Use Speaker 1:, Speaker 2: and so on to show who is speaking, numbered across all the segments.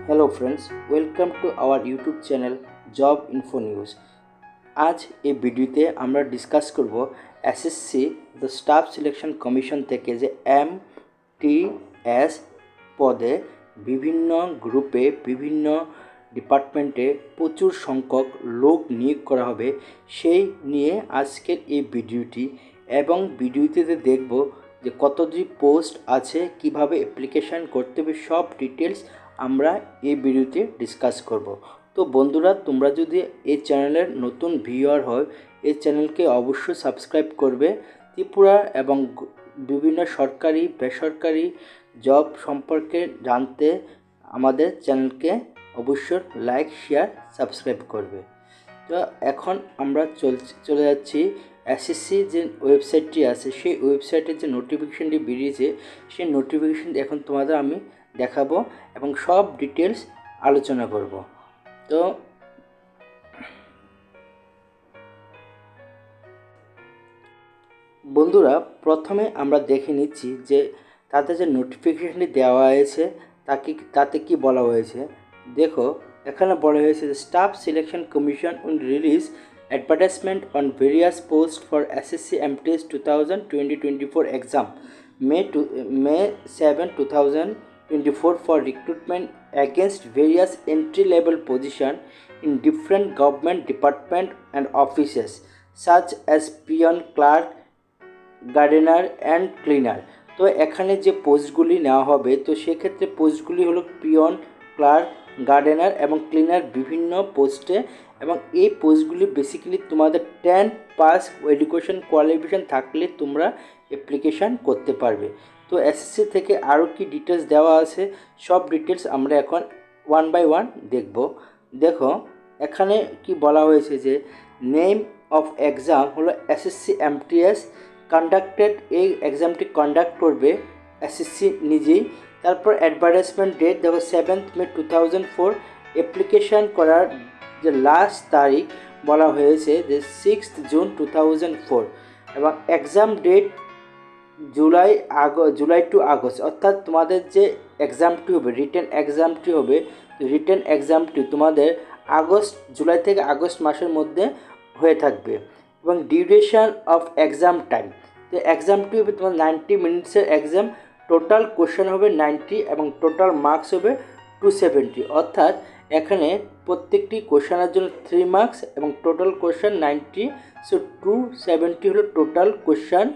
Speaker 1: Hello friends, welcome to our YouTube channel Job Info News. আজ এই ভিডিওতে আমরা ডিসকাস করব SSC the staff selection commission থেকে যে MTS পদে বিভিন্ন গ্রুপে বিভিন্ন ডিপার্টমেন্টে প্রচুর সংখ্যক লোক নিয়োগ করা হবে সেই নিয়ে আজকের এই ভিডিওটি। এবং ভিডিওটিতে দেখব যে কতটি পোস্ট আছে, কিভাবে অ্যাপ্লিকেশন করতে হবে, সব ডিটেলস আমরা এই ভিডিওতে ডিসকাস করব। তো বন্ধুরা, তোমরা যদি এই চ্যানেলের নতুন ভিউয়ার হয় এই চ্যানেলকে অবশ্যই সাবস্ক্রাইব করবে। ত্রিপুরা এবং বিভিন্ন সরকারি বেসরকারি জব সম্পর্কে জানতে আমাদের চ্যানেলকে অবশ্যই লাইক শেয়ার সাবস্ক্রাইব করবে। তো এখন আমরা চলে যাচ্ছি এসএসসি যে ওয়েবসাইটটি আছে সেই ওয়েবসাইটের যে নোটিফিকেশানটি বেরিয়েছে সেই নোটিফিকেশানটি এখন তোমাদের আমি দেখাবো এবং সব ডিটেলস আলোচনা করব। তো বন্ধুরা, প্রথমে আমরা দেখে নিচ্ছি যে তাতে যে নোটিফিকেশানটি দেওয়া হয়েছে তাতে কি বলা হয়েছে। দেখো, এখানে বলা হয়েছে যে staff selection commission will release advertisement on various posts for SSC MTS 2024 exam May 7, 2024 for recruitment against various entry-level positions in different government departments and offices such as peon, clerk, gardener and cleaner। তো এখানে যে পোস্টগুলি নেওয়া হবে তো সেক্ষেত্রে পোস্টগুলি হলো peon, clerk, gardener এবং cleaner বিভিন্ন পোস্টে। এবং এই পোস্টগুলি বেসিক্যালি তোমাদের 10 পাস এডুকেশন কোয়ালিফিকেশান থাকলে তোমরা অ্যাপ্লিকেশান করতে পারবে। তো এসএসসি থেকে আরও কি ডিটেলস দেওয়া আছে সব ডিটেলস আমরা এখন ওয়ান বাই ওয়ান দেখব। দেখো, এখানে কি বলা হয়েছে যে নেম অফ এক্সাম হলো এসএসসি MTS কন্ডাক্টেড। এই এক্সামটি কন্ডাক্ট করবে এসএসসি নিজেই। তারপর অ্যাডভার্টাইজমেন্ট ডেট দেখো 7 মে 2004। অ্যাপ্লিকেশান করার যে লাস্ট তারিখ বলা হয়েছে যে 6 জুন 2004 এবং exam date July to August. অর্থাৎ তোমাদের যে এক্সামটি হবে রিটেন এক্সামটি হবে, রিটেন এক্সামটি তোমাদের জুলাই থেকে আগস্ট মাসের মধ্যে হয়ে থাকবে। এবং ডিউরেশন অফ এক্সাম টাইম, তো এক্সামটি হবে তোমার 90 মিনিটসের এক্সাম। টোটাল কোশ্চেন হবে 90 এবং টোটাল মার্কস হবে 270। অর্থাৎ এখানে প্রত্যেকটি কোশ্চেনের জন্য 3 মার্কস এবং টোটাল কোশ্চেন 90, সো 270 হলো total question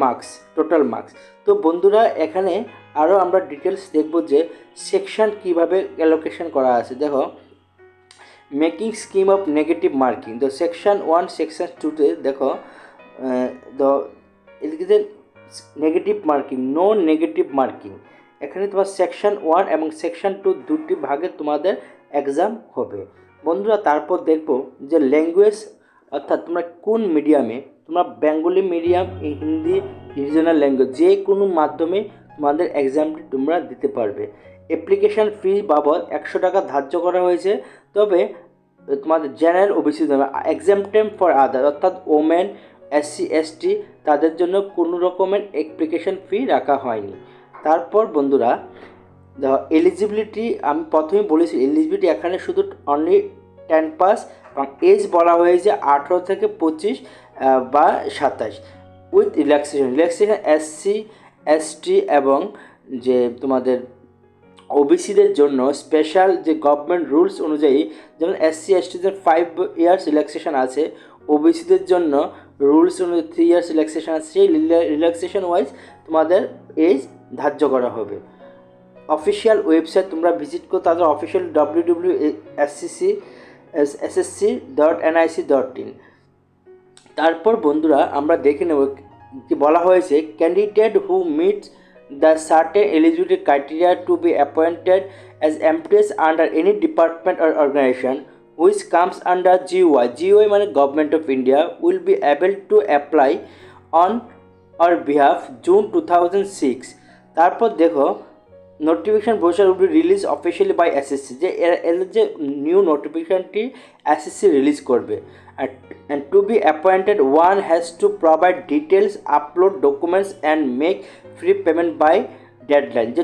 Speaker 1: marks, total marks. তো বন্ধুরা, এখানে আরও আমরা ডিটেলস দেখব যে সেকশন কিভাবে অ্যালোকেশন করা আছে। দেখো, making scheme of negative marking, তো সেকশন 1 সেকশন 2তে দেখো এদিকে negative marking, no negative marking. এখানে তোমার সেকশন 1 এবং সেকশন 2 দুটি ভাগে তোমাদের এক্সাম হবে। বন্ধুরা, তারপর দেখব যে ল্যাঙ্গুয়েজ, অর্থাৎ তোমরা কোন মিডিয়ামে, তোমরা Bengali medium, Hindi, regional language যে কোনো মাধ্যমে তোমাদের এক্সামটি তোমরা দিতে পারবে। অ্যাপ্লিকেশান ফি বাবদ 100 টাকা ধার্য করা হয়েছে। তবে তোমাদের জেনারেল ওবিসি এক্সামটেম ফর আদার, অর্থাৎ ওমেন, SC ST তাদের জন্য কোনো রকমের অ্যাপ্লিকেশান ফি রাখা হয়নি। তারপর বন্ধুরা দেখো, এলিজিবিলিটি আমি প্রথমেই বলেছি এলিজিবিলিটি এখানে শুধু অনলি 10 পাস এবং এজ বলা হয়েছে 18 থেকে 25 বা 27 উইথ রিল্যাক্সেশন SC ST এবং যে তোমাদের ওবিসিদের জন্য স্পেশাল যে গভর্নমেন্ট রুলস অনুযায়ী, যেমন SC STদের 5 ইয়ার্স রিল্যাক্সেশন আছে, ওবিসিদের জন্য রুলস অনুযায়ী 3 ইয়ার্স রিল্যাক্সেশন আছে। সেই রিল্যাক্সেশন ওয়াইজ তোমাদের এজ ধার্য করা হবে। অফিসিয়াল ওয়েবসাইট তোমরা ভিজিট করো, তাদের অফিসিয়াল www.ssc.nic.in। তারপর বন্ধুরা আমরা দেখে নেব কি বলা হয়েছে, candidate who meets the certain eligibility criteria to be appointed as MTS under any department or organization which comes under GOI মানে Government of India will be able to apply on or behalf June 2006। তারপর দেখো, notification brochure will be release officially by SSC, যে এর যে নিউ নোটিফিকেশানটি SSC release করবে। and to be appointed one has to provide details, upload documents and make free payment by deadline, যে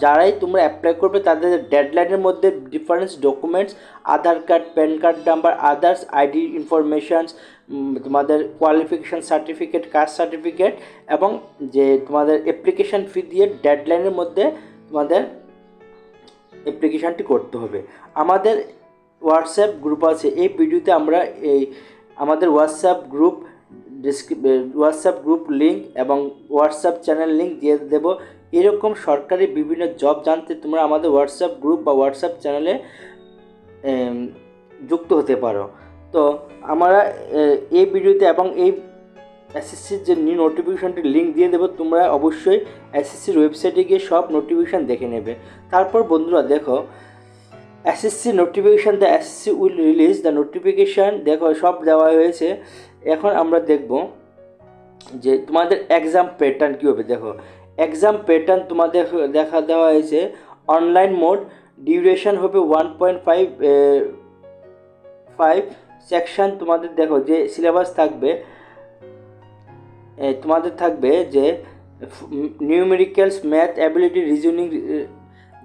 Speaker 1: যারাই তোমরা অ্যাপ্লাই করবে তাদের ডেডলাইনের মধ্যে difference documents, Aadhaar card, PAN card number, others ID informations, তোমাদের কোয়ালিফিকেশান সার্টিফিকেট, কাস্ট সার্টিফিকেট, এবং যে তোমাদের অ্যাপ্লিকেশান ফি দিয়ে ডেডলাইনের মধ্যে তোমাদের অ্যাপ্লিকেশানটি করতে হবে। আমাদের হোয়াটসঅ্যাপ গ্রুপ আছে, এই ভিডিওতে আমরা আমাদের হোয়াটসঅ্যাপ গ্রুপ লিঙ্ক এবং হোয়াটসঅ্যাপ চ্যানেল লিঙ্ক দিয়ে দেবো। এরকম সরকারি বিভিন্ন জব জানতে তোমরা আমাদের হোয়াটসঅ্যাপ গ্রুপ বা হোয়াটসঅ্যাপ চ্যানেলে যুক্ত হতে পারো। তো আমরা এই ভিডিওতে এবং এই এসএসসির যে নিউ নোটিফিকেশনটির লিঙ্ক দিয়ে দেবো, তোমরা অবশ্যই এসএসসির ওয়েবসাইটে গিয়ে সব নোটিফিকেশান দেখে নেবে। তারপর বন্ধুরা দেখো, SSC notification, the SSC will release the notification, দেখো সব দেওয়া হয়েছে। এখন আমরা দেখব যে তোমাদের এক্সাম প্যাটার্ন কী হবে। দেখো এক্সাম প্যাটার্ন তোমাদের দেওয়া হয়েছে। অনলাইন মোড, ডিউরেশন হবে 1.5 সেকশন। তোমাদের দেখো যে সিলেবাস থাকবে, তোমাদের থাকবে যে numericals, math ability, reasoning,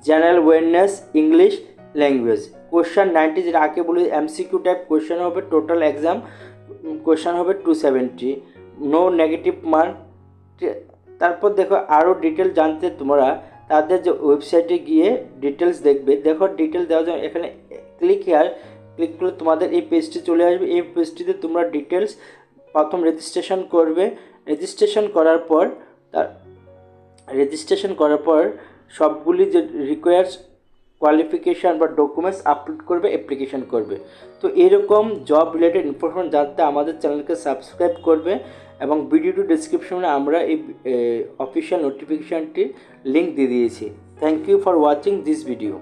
Speaker 1: general awareness, English language. Question 90, যেটা আগে বলে এমসিকিউ টাইপ কোশ্চেন হবে। টোটাল এক্সাম কোশ্চেন হবে 270, নো নেগেটিভ মার্ক। তারপর দেখো আরও ডিটেল জানতে তোমরা তাদের যে ওয়েবসাইটে গিয়ে ডিটেলস দেখবে। দেখো ডিটেল দেওয়া যায় এখানে, ক্লিক করলে তোমাদের এই পেজটি চলে আসবে। এই পেজটিতে তোমরা ডিটেলস প্রথম রেজিস্ট্রেশন করবে। রেজিস্ট্রেশন করার পর সবগুলি যে রিকোয়ার্স কোয়ালিফিকেশান বা ডকুমেন্টস আপলোড করবে, অ্যাপ্লিকেশান করবে। তো এরকম জব রিলেটেড ইনফরমেশন জানতে আমাদের চ্যানেলকে সাবস্ক্রাইব করবে, এবং ভিডিওটি ডিসক্রিপশনে আমরা এই অফিসিয়াল নোটিফিকেশানটির লিঙ্ক দিয়ে দিয়েছি। Thank you for watching this video.